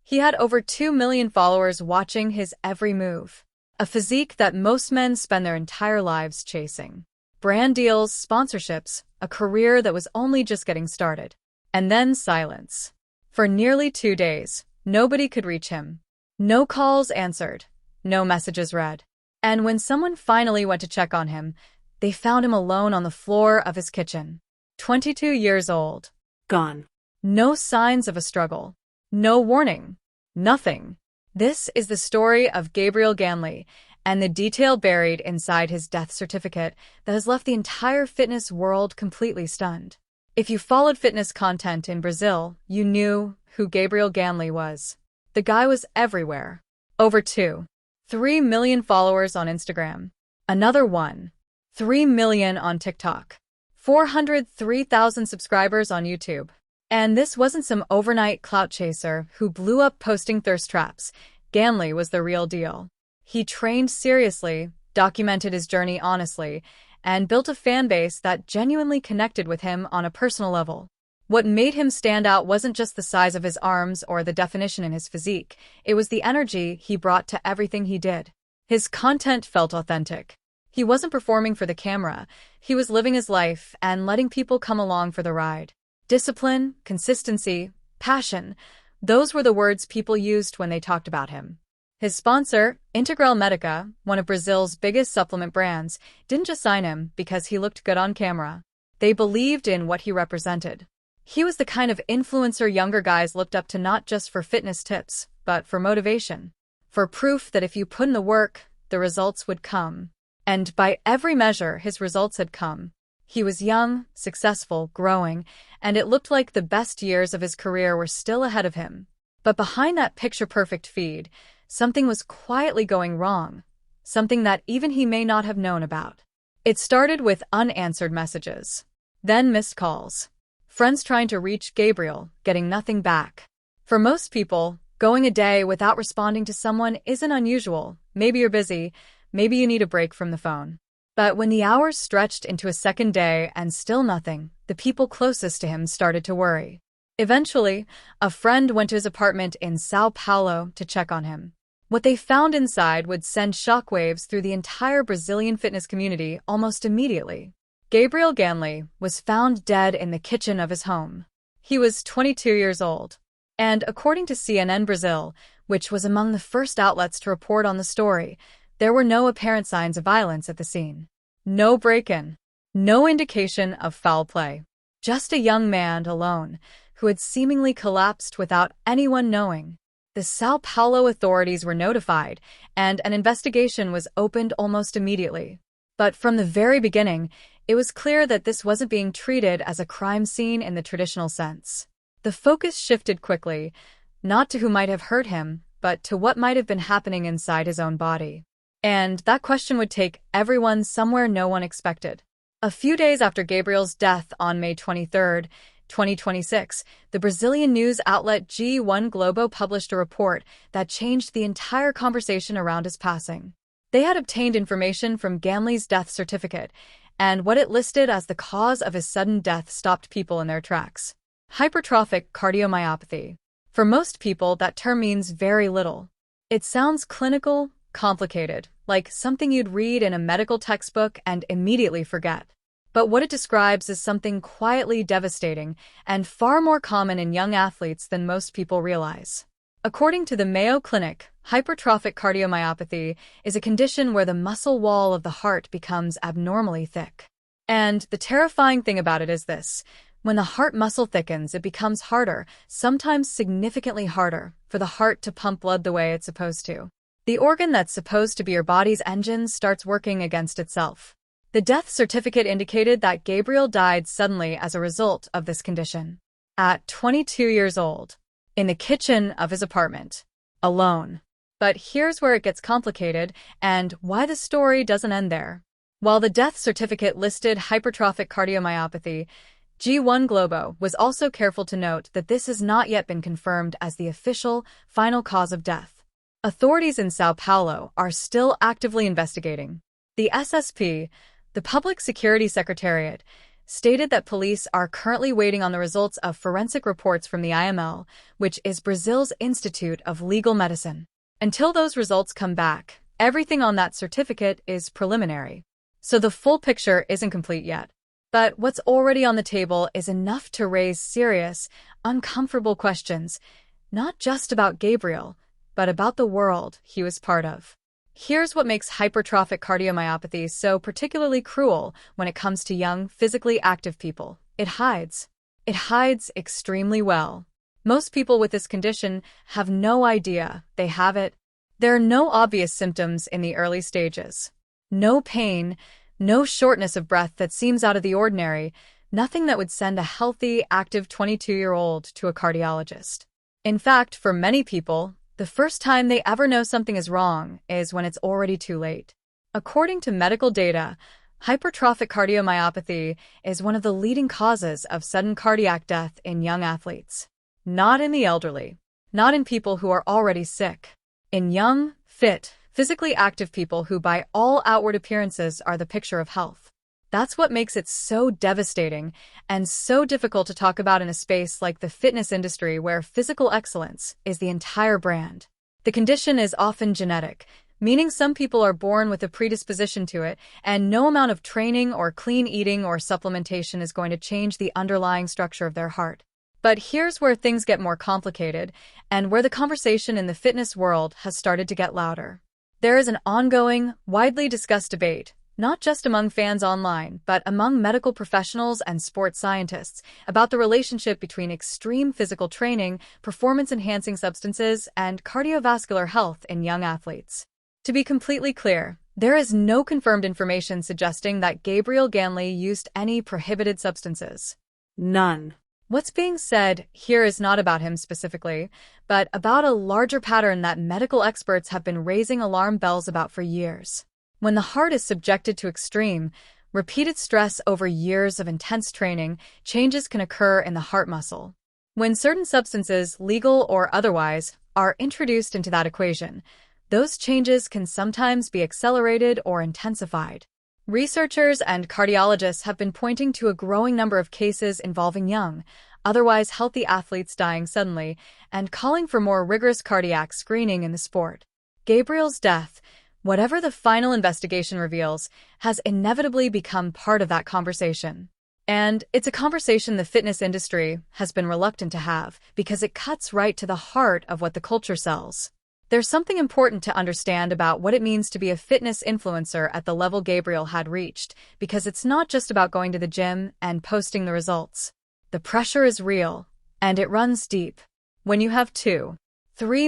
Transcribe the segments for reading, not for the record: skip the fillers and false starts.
He had over 2 million followers watching his every move. A physique that most men spend their entire lives chasing. Brand deals, sponsorships, a career that was only just getting started. And then silence. For nearly 2 days, nobody could reach him. No calls answered. No messages read. And when someone finally went to check on him, they found him alone on the floor of his kitchen. 22 years old. Gone. No signs of a struggle. No warning. Nothing. This is the story of Gabriel Ganley and the detail buried inside his death certificate that has left the entire fitness world completely stunned. If you followed fitness content in Brazil, you knew who Gabriel Ganley was. The guy was everywhere. Over 3 million followers on Instagram. Another 3 million on TikTok. 403,000 subscribers on YouTube. And this wasn't some overnight clout chaser who blew up posting thirst traps. Ganley was the real deal. He trained seriously, documented his journey honestly, and built a fan base that genuinely connected with him on a personal level. What made him stand out wasn't just the size of his arms or the definition in his physique, it was the energy he brought to everything he did. His content felt authentic. He wasn't performing for the camera, he was living his life and letting people come along for the ride. Discipline, consistency, passion, those were the words people used when they talked about him. His sponsor, Integral Medica, one of Brazil's biggest supplement brands, didn't just sign him because he looked good on camera. They believed in what he represented. He was the kind of influencer younger guys looked up to, not just for fitness tips, but for motivation. For proof that if you put in the work, the results would come. And by every measure, his results had come. He was young, successful, growing, and it looked like the best years of his career were still ahead of him. But behind that picture-perfect feed, something was quietly going wrong, something that even he may not have known about. It started with unanswered messages, then missed calls. Friends trying to reach Gabriel, getting nothing back. For most people, going a day without responding to someone isn't unusual. Maybe you're busy, maybe you need a break from the phone. But when the hours stretched into a second day and still nothing, the people closest to him started to worry. Eventually, a friend went to his apartment in São Paulo to check on him. What they found inside would send shockwaves through the entire Brazilian fitness community almost immediately. Gabriel Ganley was found dead in the kitchen of his home. He was 22 years old. And according to CNN Brazil, which was among the first outlets to report on the story, there were no apparent signs of violence at the scene. No break-in. No indication of foul play. Just a young man alone, who had seemingly collapsed without anyone knowing. The São Paulo authorities were notified, and an investigation was opened almost immediately. But from the very beginning, it was clear that this wasn't being treated as a crime scene in the traditional sense. The focus shifted quickly, not to who might have hurt him, but to what might have been happening inside his own body. And that question would take everyone somewhere no one expected. A few days after Gabriel's death on May 23, 2026, the Brazilian news outlet G1 Globo published a report that changed the entire conversation around his passing. They had obtained information from Ganley's death certificate, and what it listed as the cause of his sudden death stopped people in their tracks. Hypertrophic cardiomyopathy. For most people, that term means very little. It sounds clinical, complicated, like something you'd read in a medical textbook and immediately forget. But what it describes is something quietly devastating and far more common in young athletes than most people realize. According to the Mayo Clinic, hypertrophic cardiomyopathy is a condition where the muscle wall of the heart becomes abnormally thick. And the terrifying thing about it is this: when the heart muscle thickens, it becomes harder, sometimes significantly harder, for the heart to pump blood the way it's supposed to. The organ that's supposed to be your body's engine starts working against itself. The death certificate indicated that Gabriel died suddenly as a result of this condition. At 22 years old. In the kitchen of his apartment. Alone. But here's where it gets complicated and why the story doesn't end there. While the death certificate listed hypertrophic cardiomyopathy, G1 Globo was also careful to note that this has not yet been confirmed as the official, final cause of death. Authorities in São Paulo are still actively investigating. The SSP, the Public Security Secretariat, stated that police are currently waiting on the results of forensic reports from the IML, which is Brazil's Institute of Legal Medicine. Until those results come back, everything on that certificate is preliminary. So the full picture isn't complete yet. But what's already on the table is enough to raise serious, uncomfortable questions, not just about Gabriel, but about the world he was part of. Here's what makes hypertrophic cardiomyopathy so particularly cruel when it comes to young, physically active people. It hides. It hides extremely well. Most people with this condition have no idea they have it. There are no obvious symptoms in the early stages. No pain, no shortness of breath that seems out of the ordinary, nothing that would send a healthy, active 22-year-old to a cardiologist. In fact, for many people, the first time they ever know something is wrong is when it's already too late. According to medical data, hypertrophic cardiomyopathy is one of the leading causes of sudden cardiac death in young athletes. Not in the elderly, not in people who are already sick. In young, fit, physically active people who by all outward appearances are the picture of health. That's what makes it so devastating and so difficult to talk about in a space like the fitness industry where physical excellence is the entire brand. The condition is often genetic, meaning some people are born with a predisposition to it, and no amount of training or clean eating or supplementation is going to change the underlying structure of their heart. But here's where things get more complicated, and where the conversation in the fitness world has started to get louder. There is an ongoing, widely discussed debate, not just among fans online, but among medical professionals and sports scientists, about the relationship between extreme physical training, performance-enhancing substances, and cardiovascular health in young athletes. To be completely clear, there is no confirmed information suggesting that Gabriel Ganley used any prohibited substances. None. What's being said here is not about him specifically, but about a larger pattern that medical experts have been raising alarm bells about for years. When the heart is subjected to extreme, repeated stress over years of intense training, changes can occur in the heart muscle. When certain substances, legal or otherwise, are introduced into that equation, those changes can sometimes be accelerated or intensified. Researchers and cardiologists have been pointing to a growing number of cases involving young, otherwise healthy athletes dying suddenly, and calling for more rigorous cardiac screening in the sport. Gabriel's death, whatever the final investigation reveals, has inevitably become part of that conversation. And it's a conversation the fitness industry has been reluctant to have, because it cuts right to the heart of what the culture sells. There's something important to understand about what it means to be a fitness influencer at the level Gabriel had reached, because it's not just about going to the gym and posting the results. The pressure is real, and it runs deep. When you have 2-3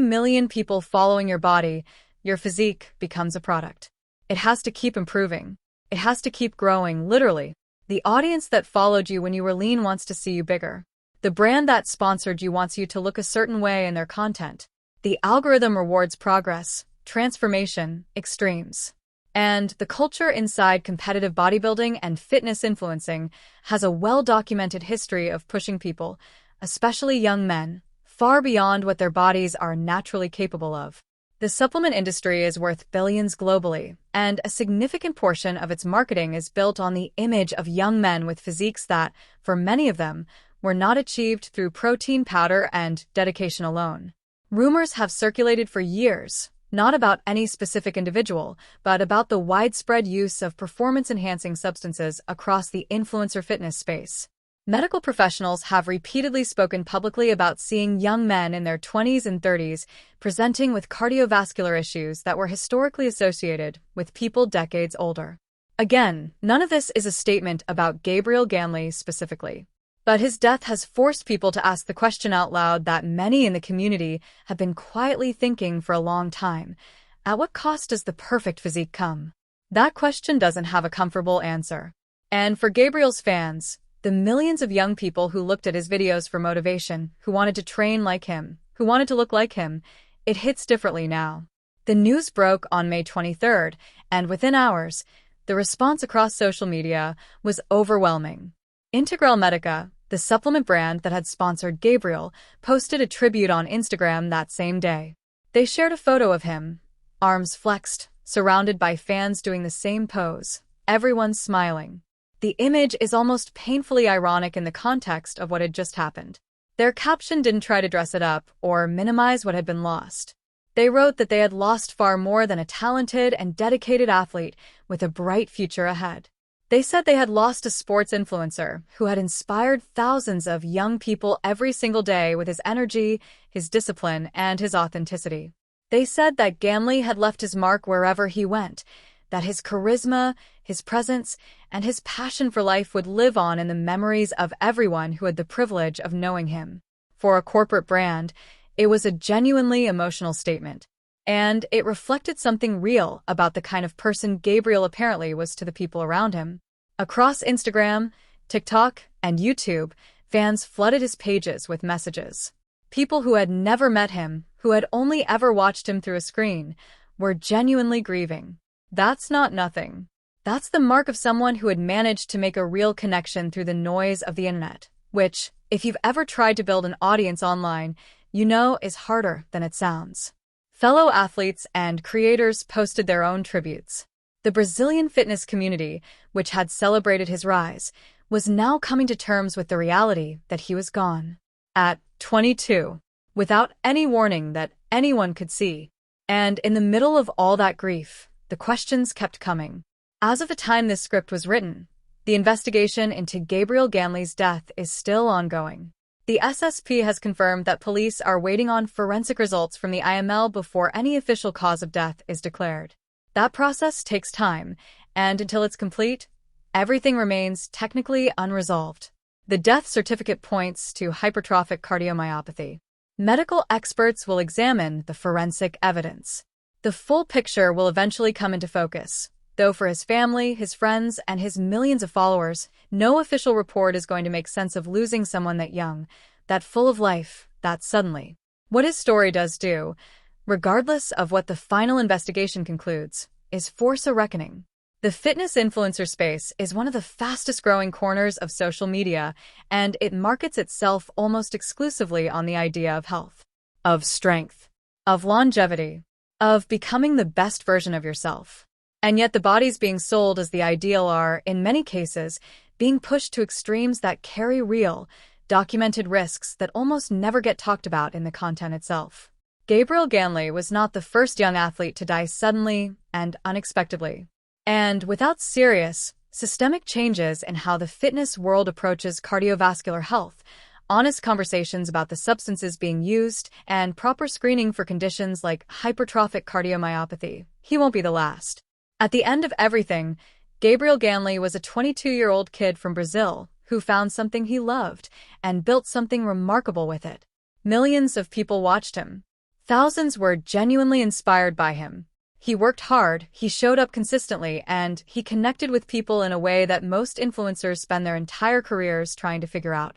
million people following your body, your physique becomes a product. It has to keep improving. It has to keep growing, literally. The audience that followed you when you were lean wants to see you bigger. The brand that sponsored you wants you to look a certain way in their content. The algorithm rewards progress, transformation, extremes. And the culture inside competitive bodybuilding and fitness influencing has a well-documented history of pushing people, especially young men, far beyond what their bodies are naturally capable of. The supplement industry is worth billions globally, and a significant portion of its marketing is built on the image of young men with physiques that, for many of them, were not achieved through protein powder and dedication alone. Rumors have circulated for years, not about any specific individual, but about the widespread use of performance-enhancing substances across the influencer fitness space. Medical professionals have repeatedly spoken publicly about seeing young men in their 20s and 30s presenting with cardiovascular issues that were historically associated with people decades older. Again, none of this is a statement about Gabriel Ganley specifically. But his death has forced people to ask the question out loud that many in the community have been quietly thinking for a long time. At what cost does the perfect physique come? That question doesn't have a comfortable answer. And for Gabriel's fans, the millions of young people who looked at his videos for motivation, who wanted to train like him, who wanted to look like him, it hits differently now. The news broke on May 23rd, and within hours, the response across social media was overwhelming. Integral Medica, the supplement brand that had sponsored Gabriel, posted a tribute on Instagram that same day. They shared a photo of him, arms flexed, surrounded by fans doing the same pose, everyone smiling. The image is almost painfully ironic in the context of what had just happened. Their caption didn't try to dress it up or minimize what had been lost. They wrote that they had lost far more than a talented and dedicated athlete with a bright future ahead. They said they had lost a sports influencer who had inspired thousands of young people every single day with his energy, his discipline, and his authenticity. They said that Ganley had left his mark wherever he went, that his charisma, his presence, and his passion for life would live on in the memories of everyone who had the privilege of knowing him. For a corporate brand, it was a genuinely emotional statement, and it reflected something real about the kind of person Gabriel apparently was to the people around him. Across Instagram, TikTok, and YouTube, fans flooded his pages with messages. People who had never met him, who had only ever watched him through a screen, were genuinely grieving. That's not nothing. That's the mark of someone who had managed to make a real connection through the noise of the internet, which, if you've ever tried to build an audience online, you know is harder than it sounds. Fellow athletes and creators posted their own tributes. The Brazilian fitness community, which had celebrated his rise, was now coming to terms with the reality that he was gone. At 22, without any warning that anyone could see. And in the middle of all that grief, the questions kept coming. As of the time this script was written, the investigation into Gabriel Ganley's death is still ongoing. The SSP has confirmed that police are waiting on forensic results from the IML before any official cause of death is declared. That process takes time, and until it's complete, everything remains technically unresolved. The death certificate points to hypertrophic cardiomyopathy. Medical experts will examine the forensic evidence. The full picture will eventually come into focus, though for his family, his friends, and his millions of followers, no official report is going to make sense of losing someone that young, that full of life, that suddenly. What his story does do, regardless of what the final investigation concludes, is force a reckoning. The fitness influencer space is one of the fastest-growing corners of social media, and it markets itself almost exclusively on the idea of health, of strength, of longevity, of becoming the best version of yourself. And yet the bodies being sold as the ideal are, in many cases, being pushed to extremes that carry real, documented risks that almost never get talked about in the content itself. Gabriel Ganley was not the first young athlete to die suddenly and unexpectedly. And without serious, systemic changes in how the fitness world approaches cardiovascular health, honest conversations about the substances being used, and proper screening for conditions like hypertrophic cardiomyopathy, he won't be the last. At the end of everything, Gabriel Ganley was a 22-year-old kid from Brazil who found something he loved and built something remarkable with it. Millions of people watched him. Thousands were genuinely inspired by him. He worked hard, he showed up consistently, and he connected with people in a way that most influencers spend their entire careers trying to figure out.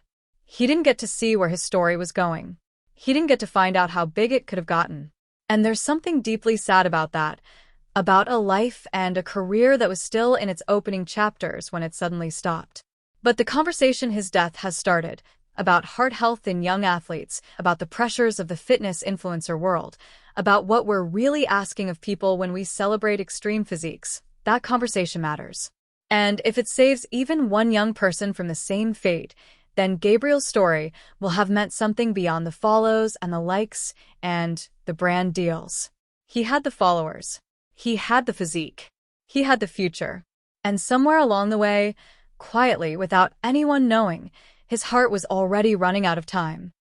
He didn't get to see where his story was going. He didn't get to find out how big it could have gotten. And there's something deeply sad about that, about a life and a career that was still in its opening chapters when it suddenly stopped. But the conversation his death has started, about heart health in young athletes, about the pressures of the fitness influencer world, about what we're really asking of people when we celebrate extreme physiques, that conversation matters. And if it saves even one young person from the same fate, then Gabriel's story will have meant something beyond the follows and the likes and the brand deals. He had the followers. He had the physique. He had the future. And somewhere along the way, quietly, without anyone knowing, his heart was already running out of time.